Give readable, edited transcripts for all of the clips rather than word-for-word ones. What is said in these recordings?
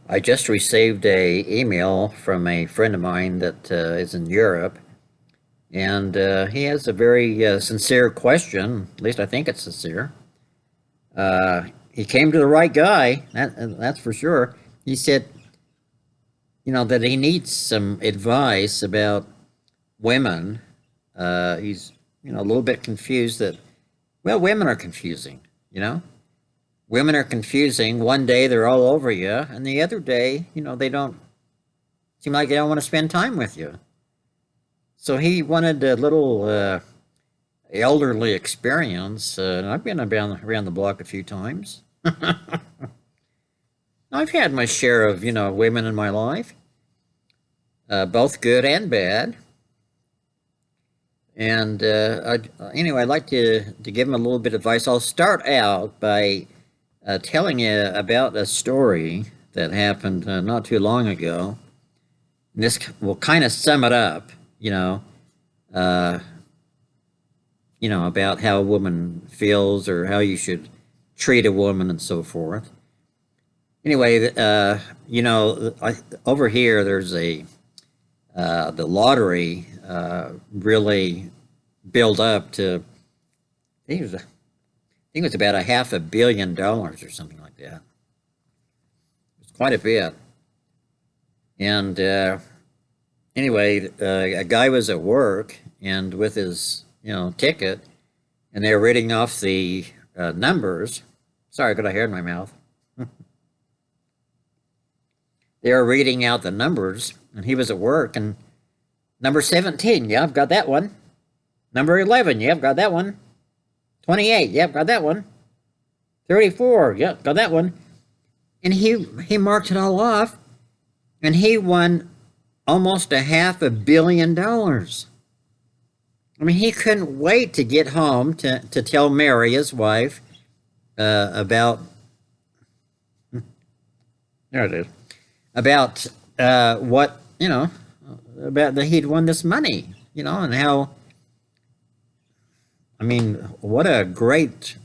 I just received a email from a friend of mine that is in Europe, and he has a very sincere question. At least I think it's sincere. He came to the right guy. That's for sure. He said, that he needs some advice about women. He's, a little bit confused that, well, women are confusing. You know, women are confusing. One day they're all over you, and the other day, they don't seem like they don't want to spend time with you. So he wanted a little elderly experience. And I've been around the block a few times. I've had my share of, women in my life, both good and bad. And anyway, I'd like to give him a little bit of advice. I'll start out by telling you about a story that happened not too long ago. And this will kind of sum it up, uh, about how a woman feels or how you should treat a woman and so forth. Anyway, over here there's the lottery really built up to, I think it was about a $500 million or something like that. It's quite a bit. And anyway, a guy was at work and with his, ticket, and they were reading off the numbers. Sorry, I got a hair in my mouth. They were reading out the numbers, and he was at work, and number 17, yeah, I've got that one. Number 11, yeah, I've got that one. 28, yeah, I've got that one. 34, yeah, got that one. And he marked it all off, and he won almost $500 million. I mean, he couldn't wait to get home to tell Mary, his wife, about, there it is, about what, about that he'd won this money, and how, I mean, what a great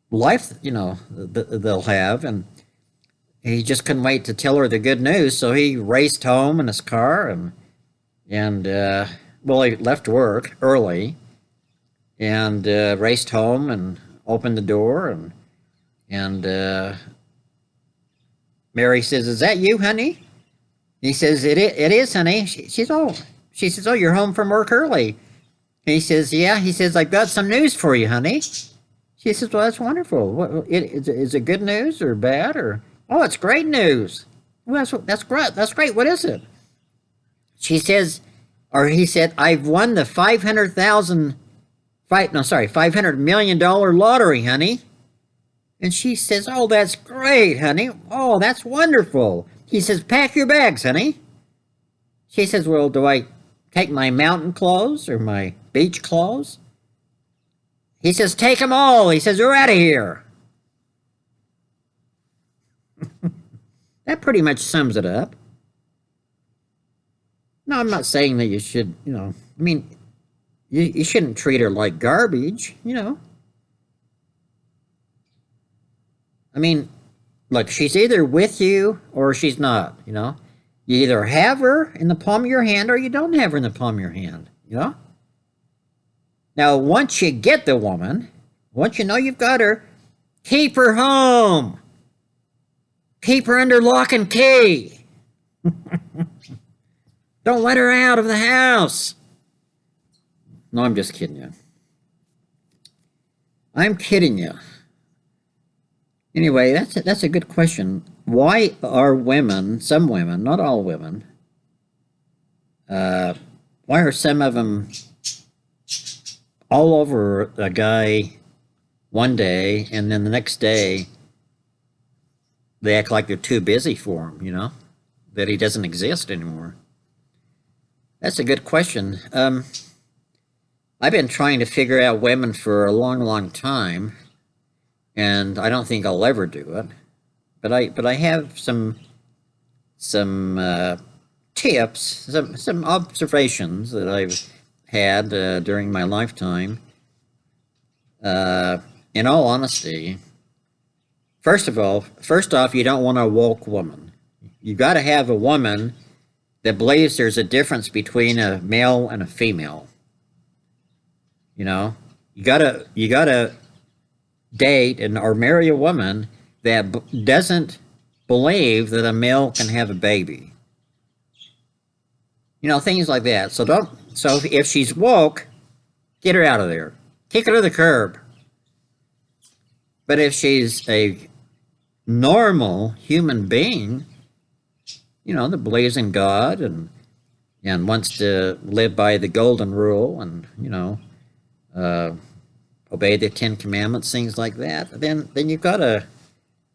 life, they'll have. And he just couldn't wait to tell her the good news. So he raced home in his car and well, he left work early and raced home and opened the door and Mary says, "Is that you, honey?" He says, It is, honey." She says, "Oh, you're home from work early." He says, "Yeah." He says, "I've got some news for you, honey." She says, "Well, that's wonderful. Is it good news or bad or?" "Oh, it's great news." "Well, that's great. That's great. What is it?" She says, or he said, "I've won the 500 million dollar lottery, honey." And she says, "Oh, that's great, honey. Oh, that's wonderful." He says, "Pack your bags, honey." She says, "Well, do I take my mountain clothes or my beach clothes?" He says, "Take them all." He says, "We're out of here." That pretty much sums it up. No, I'm not saying that you should, I mean, you shouldn't treat her like garbage, I mean, look, she's either with you or she's not. You either have her in the palm of your hand or you don't have her in the palm of your hand. Now, once you get the woman, once you know you've got her, keep her home. Keep her under lock and key. Don't let her out of the house. No, I'm just kidding you. I'm kidding you. Anyway, that's a good question. Why are women, some women, not all women, why are some of them all over a guy one day and then the next day they act like they're too busy for him, that he doesn't exist anymore? That's a good question. I've been trying to figure out women for a long, long time, and I don't think I'll ever do it. But I have some tips, some observations that I've had during my lifetime. In all honesty, first off, you don't want a woke woman. You got to have a woman that believes there's a difference between a male and a female. You know, you gotta date and or marry a woman that doesn't believe that a male can have a baby. You know, things like that. So don't. So if she's woke, get her out of there. Kick her to the curb. But if she's a normal human being, you know, that believes in God and wants to live by the golden rule and, you know, uh, obey the Ten Commandments, things like that, then you've got to,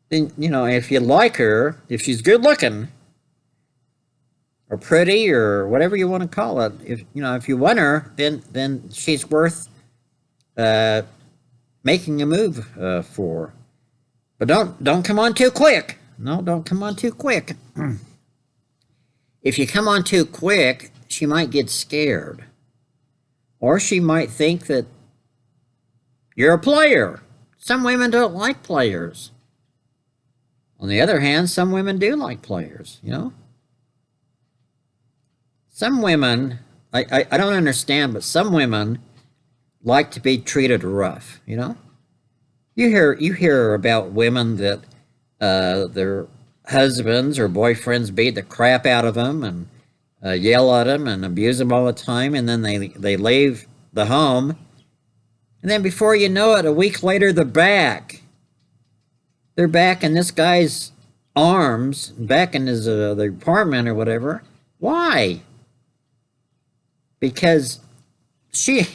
then, you know, if you like her, if she's good looking or pretty or whatever you want to call it, if, you know, if you want her, then she's worth uh, making a move for. But don't come on too quick. No, don't come on too quick. If you come on too quick, she might get scared. Or she might think that you're a player. Some women don't like players. On the other hand, some women do like players, you know? Some women, I don't understand, but some women like to be treated rough, you know? You hear about women that their husbands or boyfriends beat the crap out of them and yell at them and abuse them all the time, and then they leave the home, and then before you know it, a week later they're back. They're back in this guy's arms, back in his the apartment or whatever. Why? Because she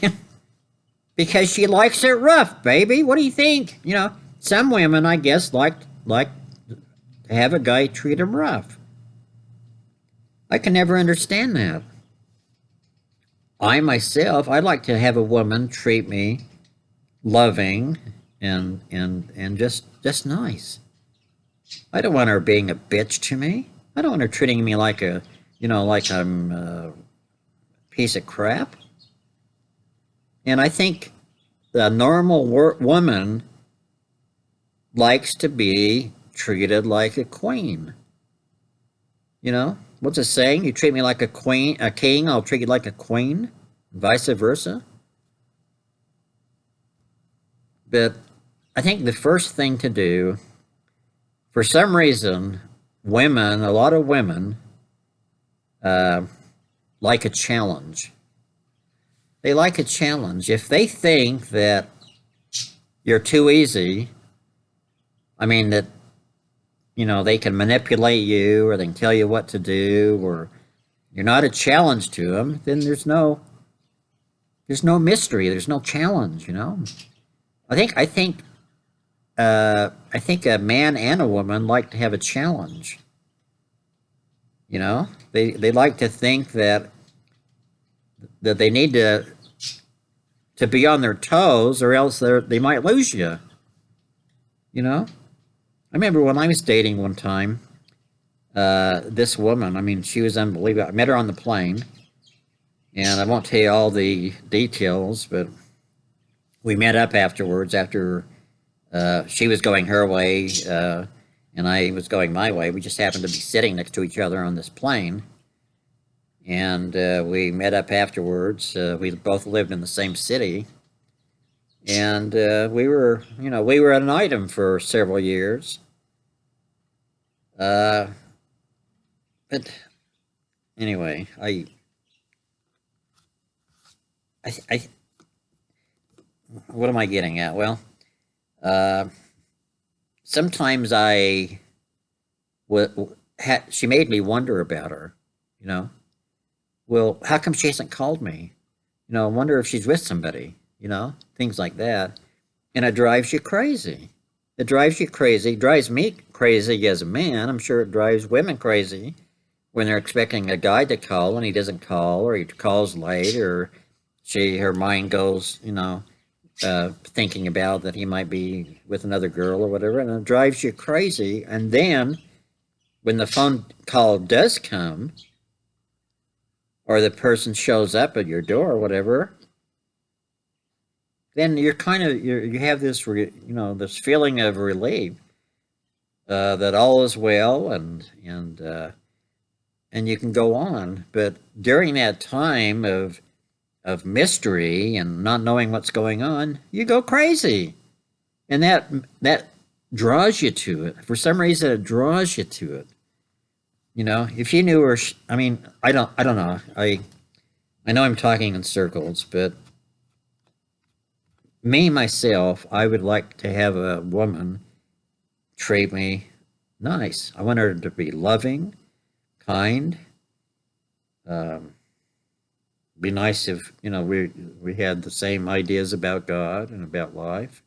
because she likes it rough, baby. What do you think? You know, some women, I guess, like to have a guy treat them rough. I can never understand that. I myself, I'd like to have a woman treat me loving and just nice. I don't want her being a bitch to me. I don't want her treating me like a, you know, like I'm a piece of crap. And I think the normal woman likes to be treated like a queen. You know, what's the saying? You treat me like a queen, a king, I'll treat you like a queen, vice versa. But I think the first thing to do, for some reason, women, a lot of women, uh, like a challenge. They like a challenge. If they think that you're too easy, I mean, that, you know, they can manipulate you or they can tell you what to do or you're not a challenge to them, then there's no mystery, there's no challenge, you know? I think a man and a woman like to have a challenge. You know, they like to think that they need to be on their toes, or else they might lose you. You know, I remember when I was dating one time, this woman. I mean, she was unbelievable. I met her on the plane, and I won't tell you all the details, but we met up afterwards after she was going her way and I was going my way. We just happened to be sitting next to each other on this plane. And we met up afterwards. We both lived in the same city. And we were, you know, we were an item for several years. But anyway, I what am I getting at? Well, uh, sometimes she made me wonder about her, you know. Well, how come she hasn't called me? You know, I wonder if she's with somebody, you know, things like that. And it drives you crazy. It drives you crazy. It drives me crazy as a man. I'm sure it drives women crazy when they're expecting a guy to call and he doesn't call, or he calls late, or her mind goes, you know, thinking about that he might be with another girl or whatever, and it drives you crazy. And then when the phone call does come, or the person shows up at your door or whatever, then you're kind of you have this you know, this feeling of relief. that all is well, and you can go on. But during that time of mystery and not knowing what's going on, you go crazy, and that draws you to it. For some reason, it draws you to it. You know, if you knew her, I mean, I don't know. I know I'm talking in circles, but me myself, I would like to have a woman treat me nice. I want her to be loving, kind. Um, be nice if we had the same ideas about God and about life,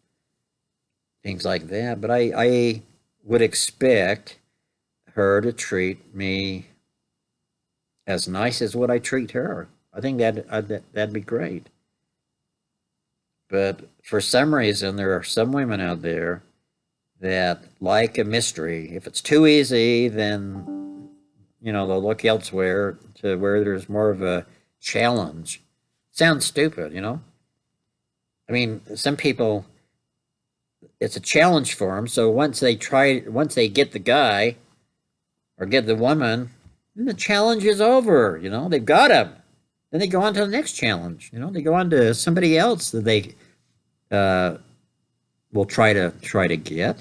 things like that. But I would expect her to treat me as nice as what I treat her. I think that'd be great. But for some reason, there are some women out there that like a mystery. If it's too easy, then they'll look elsewhere to where there's more of a challenge. Sounds stupid, you know. I mean, some people, it's a challenge for them. So once they get the guy or get the woman, then the challenge is over. You know, they've got him. Then they go on to the next challenge. You know, they go on to somebody else that they uh, will try to get,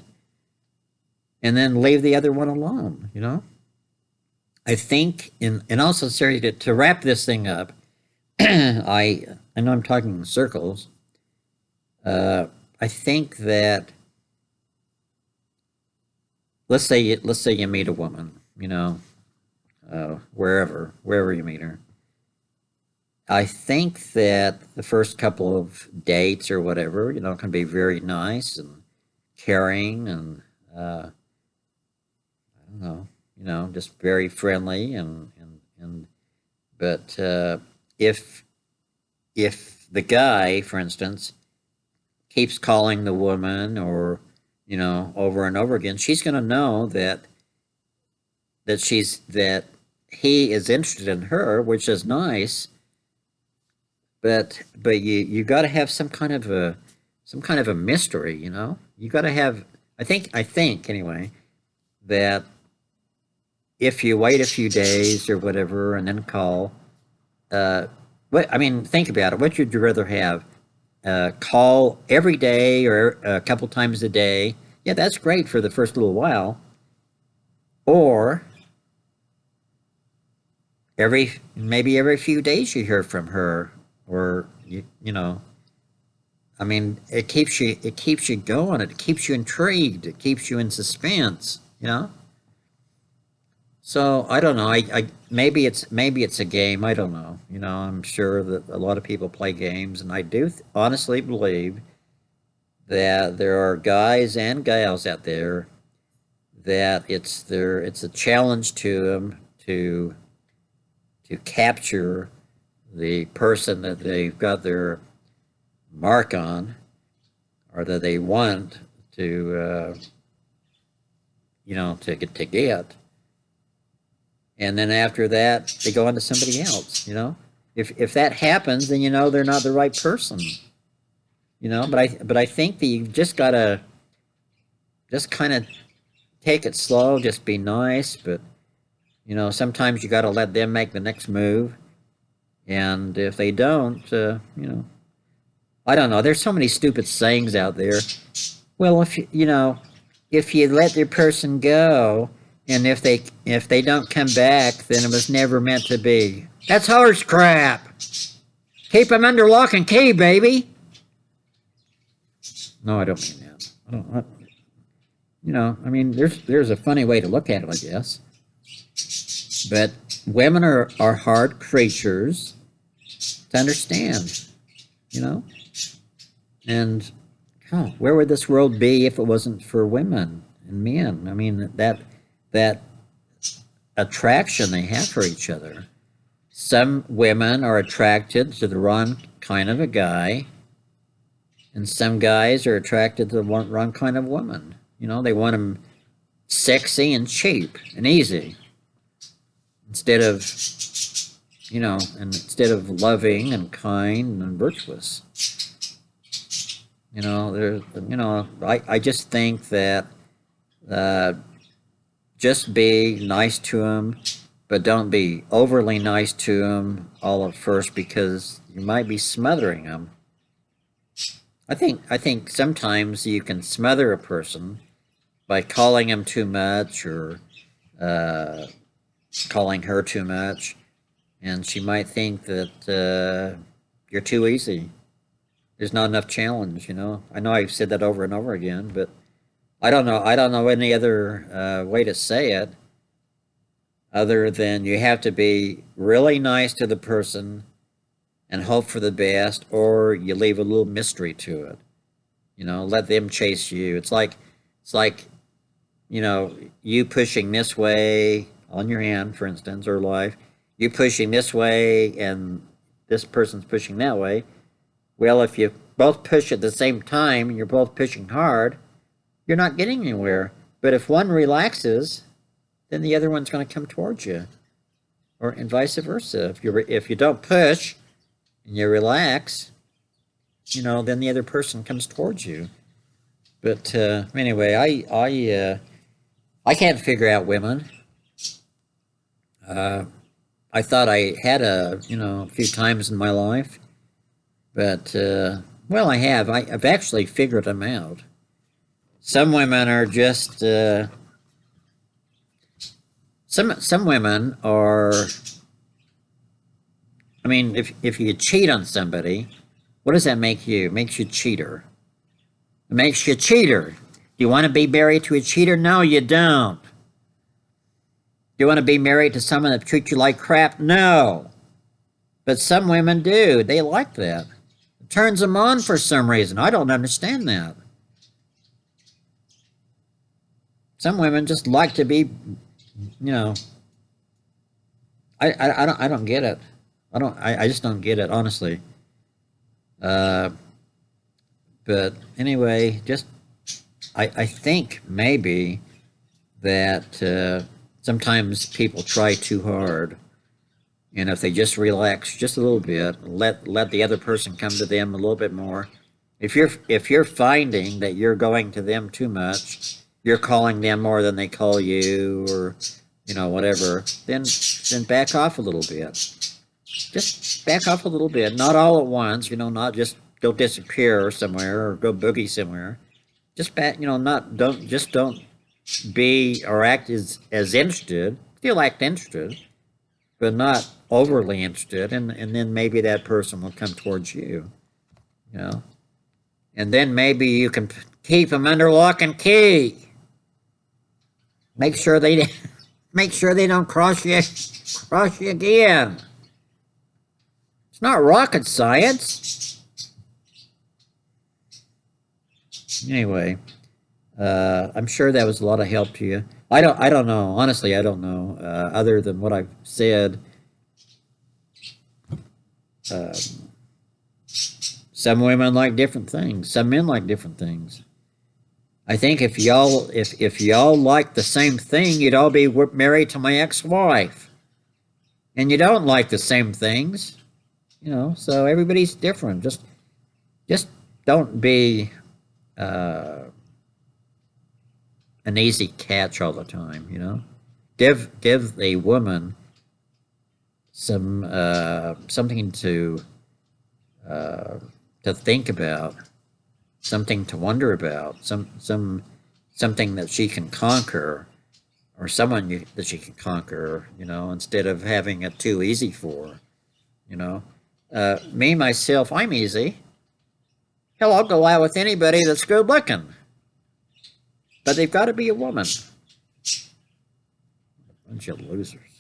and then leave the other one alone. You know, I think in all sincerity to wrap this thing up, I know I'm talking in circles. I think that let's say you meet a woman, wherever you meet her. I think that the first couple of dates or whatever, can be very nice and caring and I don't know, just very friendly and but if the guy, for instance, keeps calling the woman or over and over again, she's going to know that he is interested in her, which is nice. But you got to have some kind of a mystery, You got to have. I think anyway that if you wait a few days or whatever and then call, what I mean, think about it. What would you rather have? Call every day or a couple times a day? Yeah, that's great for the first little while. Or maybe every few days you hear from her, or I mean, it keeps you going. It keeps you intrigued. It keeps you in suspense. So I don't know. I maybe it's a game. I don't know. I'm sure that a lot of people play games, and I do honestly believe that there are guys and gals out there that it's a challenge to them to capture the person that they've got their mark on, or that they want to get, and then after that they go on to somebody else. If that happens, then they're not the right person. But I think that you've just gotta just kind of take it slow, just be nice, but sometimes you got to let them make the next move, and if they don't, I don't know. There's so many stupid sayings out there. Well, if you let the person go, and if they don't come back, then it was never meant to be. That's horse crap. Keep them under lock and key, baby. No, I don't mean that. I don't. I mean, there's a funny way to look at it, I guess. But women are hard creatures to understand, you know? And where would this world be if it wasn't for women and men? I mean, that attraction they have for each other. Some women are attracted to the wrong kind of a guy, and some guys are attracted to the wrong kind of woman. They want them sexy and cheap and easy instead of, loving and kind and virtuous. I just think that Uh, just be nice to them, but don't be overly nice to them all at first because you might be smothering them. I think sometimes you can smother a person by calling them too much or uh, calling her too much, and she might think that you're too easy. There's not enough challenge, you know. I know I've said that over and over again, but I don't know. I don't know any other way to say it other than you have to be really nice to the person and hope for the best, or you leave a little mystery to it. You know, let them chase you. It's like you know, you pushing this way on your hand, for instance, or life, you pushing this way and this person's pushing that way. Well, if you both push at the same time and you're both pushing hard, you're not getting anywhere. But if one relaxes, then the other one's going to come towards you, or and vice versa. If you don't push and you relax, you know, then the other person comes towards you. But anyway, I can't figure out women. Uh, I thought I had a few times in my life, but well, I have. I've actually figured them out. Some women are just some women are. I mean, if you cheat on somebody, what does that make you? It makes you a cheater. It makes you a cheater. Do you want to be married to a cheater? No, you don't. Do you want to be married to someone that treats you like crap? No. But some women do. They like that. It turns them on for some reason. I don't understand that. Some women just like to be, you know. I don't get it. I just don't get it, honestly. Uh, but anyway, just I think maybe that sometimes people try too hard, and if they just relax just a little bit, let the other person come to them a little bit more. If you're finding that you're going to them too much, you're calling them more than they call you, or whatever, then back off a little bit. Just back off a little bit, not all at once. Not just go disappear somewhere or go boogie somewhere. Just back, not don't be or act as interested. Still act interested, but not overly interested, and then maybe that person will come towards you. You know, and then maybe you can keep them under lock and key. Make sure they make sure they don't cross you again. It's not rocket science. Anyway, I'm sure that was a lot of help to you. I don't know. Honestly, I don't know. Other than what I've said, uh, some women like different things. Some men like different things. I think if y'all like the same thing, you'd all be married to my ex-wife. And you don't like the same things, So everybody's different. Just don't be uh, an easy catch all the time. Give a woman something to think about, something to wonder about, something that she can conquer, or someone that she can conquer. Instead of having it too easy for her. Me myself, I'm easy. Hell, I'll go out with anybody that's good looking. But they've got to be a woman. Bunch of losers.